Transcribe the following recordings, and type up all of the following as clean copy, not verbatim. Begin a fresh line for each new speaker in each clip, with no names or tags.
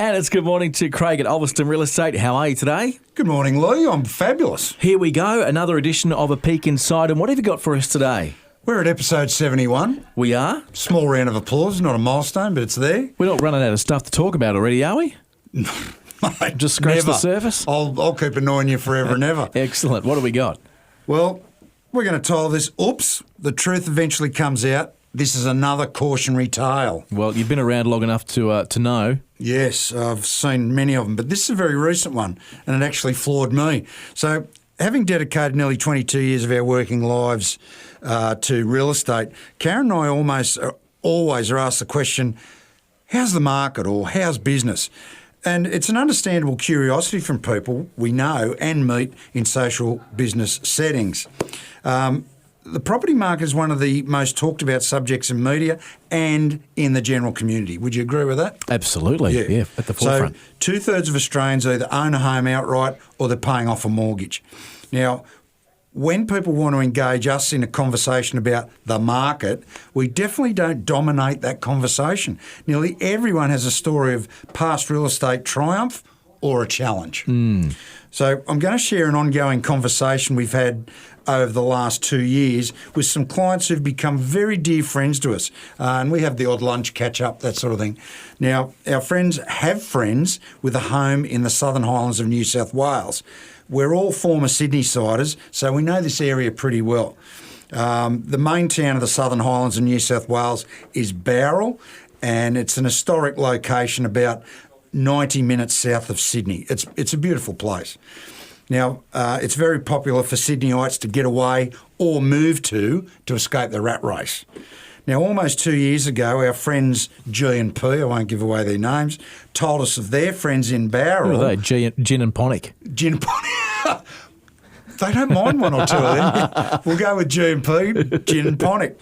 And it's good morning to Craig at Ulverston Real Estate. How are you today?
Good morning, Lee. I'm fabulous.
Here we go, another edition of A Peek Inside. And what have you got for us today?
We're at episode 71.
We are?
Small round of applause. Not a milestone, but it's there.
We're not running out of stuff to talk about already, are we?
Mate,
Just scratch
never.
the surface?
I'll keep annoying you forever and ever.
Excellent. What do we got?
Well, we're going to tile this. Oops, the truth eventually comes out. This is another cautionary tale.
Well, you've been around long enough to know.
Yes, I've seen many of them, but this is a very recent one, and it actually floored me. So, having dedicated nearly 22 years of our working lives to real estate, Karen and I always are asked the question, how's the market or how's business? And it's an understandable curiosity from people we know and meet in social business settings. The property market is one of the most talked about subjects in media and in the general community. Would you agree with that?
Absolutely. Yeah, at the forefront.
So 2/3 of Australians either own a home outright or they're paying off a mortgage. Now, when people want to engage us in a conversation about the market, we definitely don't dominate that conversation. Nearly everyone has a story of past real estate triumph or a challenge. So I'm going to share an ongoing conversation we've had over the last 2 years with some clients who've become very dear friends to us. And we have the odd lunch catch up, that sort of thing. Now, our friends have friends with a home in the Southern Highlands of New South Wales. We're all former Sydney-siders, so we know this area pretty well. The main town of the Southern Highlands of New South Wales is Bowral, and it's an historic location about 90 minutes south of Sydney. It's a beautiful place. Now, it's very popular for Sydneyites to get away or move to escape the rat race. Now, almost 2 years ago, our friends G and P, I won't give away their names, told us of their friends in Bowral.
What are they? Gin and Ponic.
Gin and Ponic. They don't mind one or two of them. We'll go with G and P, Gin and Ponic.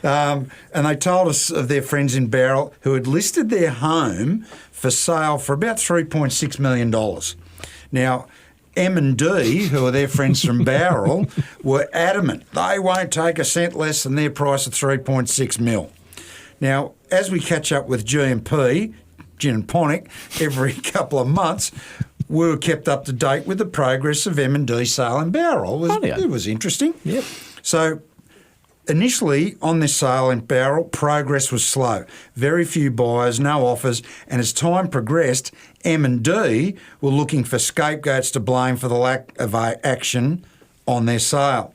And they told us of their friends in Bowral who had listed their home for sale for about $3.6 million. Now, M&D, who are their friends from Bowral, were adamant they won't take a cent less than their price of $3.6 mil. Now, as we catch up with G&P, Gin and Ponic, every couple of months, we were kept up to date with the progress of M&D sale in Bowral. It was interesting.
Yep.
So, initially, on this sale in Bowral, progress was slow. Very few buyers, no offers, and as time progressed, M&D were looking for scapegoats to blame for the lack of action on their sale.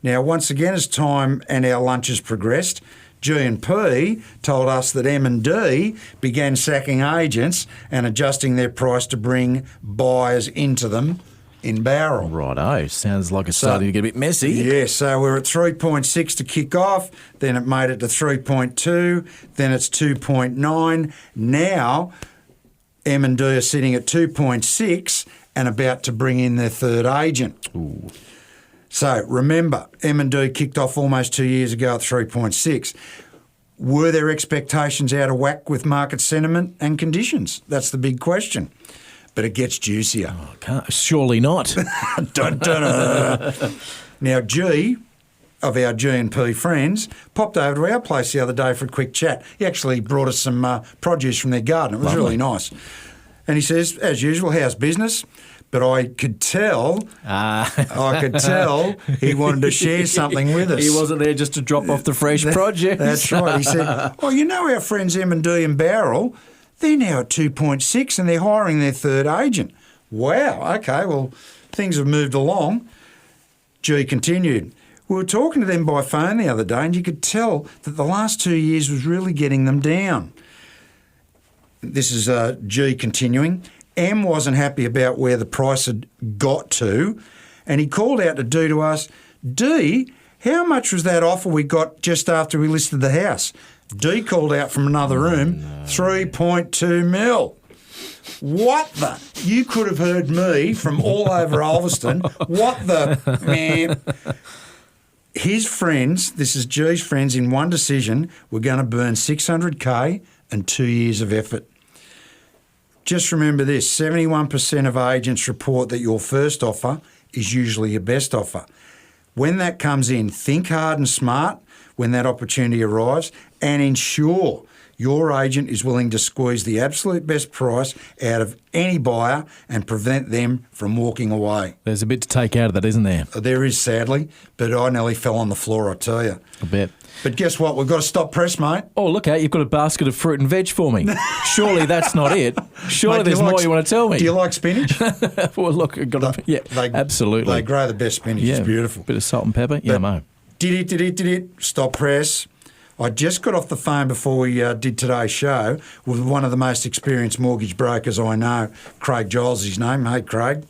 Now, once again, as time and our lunches progressed, G&P told us that M&D began sacking agents and adjusting their price to bring buyers into them in Bowral.
Righto. Sounds like it's starting to get a bit messy.
Yeah, so we're at 3.6 to kick off, then it made it to 3.2, then it's 2.9. Now, M&D are sitting at 2.6 and about to bring in their third agent.
Ooh.
So remember, M&D kicked off almost 2 years ago at 3.6. Were their expectations out of whack with market sentiment and conditions? That's the big question. But it gets juicier.
Surely not.
Dun, dun, dun. Now, G, of our G&P friends, popped over to our place the other day for a quick chat. He actually brought us some produce from their garden. It was really nice. And he says, as usual, how's business? But I could tell he wanted to share something with us.
He wasn't there just to drop off the fresh produce.
That's right. He said, you know our friends M&D and Bowral, they're now at 2.6 and they're hiring their third agent. Wow, okay, well, things have moved along. G continued. We were talking to them by phone the other day and you could tell that the last 2 years was really getting them down. This is G continuing. M wasn't happy about where the price had got to and he called out to D to us, D, how much was that offer we got just after we listed the house? D called out from another room, 3.2 mil. What the? You could have heard me from all over Ulverston. What the? Man. His friends, this is G's friends, in one decision, were going to burn $600K and 2 years of effort. Just remember this, 71% of agents report that your first offer is usually your best offer. When that comes in, think hard and smart when that opportunity arrives and ensure your agent is willing to squeeze the absolute best price out of any buyer and prevent them from walking away.
There's a bit to take out of that, isn't there?
There is, sadly, but I nearly fell on the floor, I tell you.
I bet.
But guess what? We've got to stop press, mate.
Oh, look out, you've got a basket of fruit and veg for me. Surely that's not it. Surely
Mate, do
there's more you want to tell me.
Do you like spinach?
Well, look, I've got absolutely.
They grow the best spinach. It's beautiful.
Bit of salt and pepper. Yeah, mate.
Did it. Stop press. I just got off the phone before we did today's show with one of the most experienced mortgage brokers I know, Craig Giles is his name. Hey, Craig.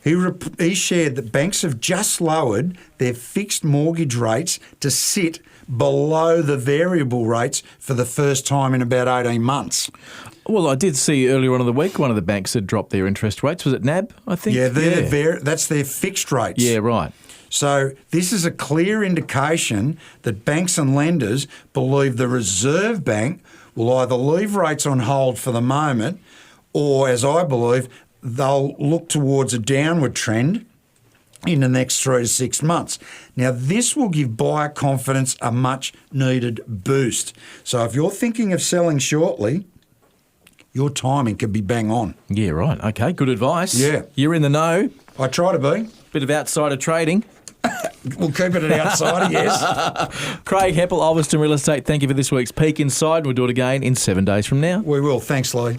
He shared that banks have just lowered their fixed mortgage rates to sit below the variable rates for the first time in about 18 months.
Well, I did see earlier on in the week one of the banks had dropped their interest rates. Was it NAB, I think?
Yeah, that's their fixed rates.
Yeah, right.
So this is a clear indication that banks and lenders believe the Reserve Bank will either leave rates on hold for the moment or, as I believe, they'll look towards a downward trend in the next 3 to 6 months. Now, this will give buyer confidence a much-needed boost. So if you're thinking of selling shortly, your timing could be bang on.
Yeah, right. Okay, good advice.
Yeah.
You're in the know.
I try to be.
Bit of outsider trading.
We'll keep it at outsider, yes.
Craig Heppel, Ulverston Real Estate, thank you for this week's Peek Inside. We'll do it again in 7 days from now.
We will. Thanks, Lee.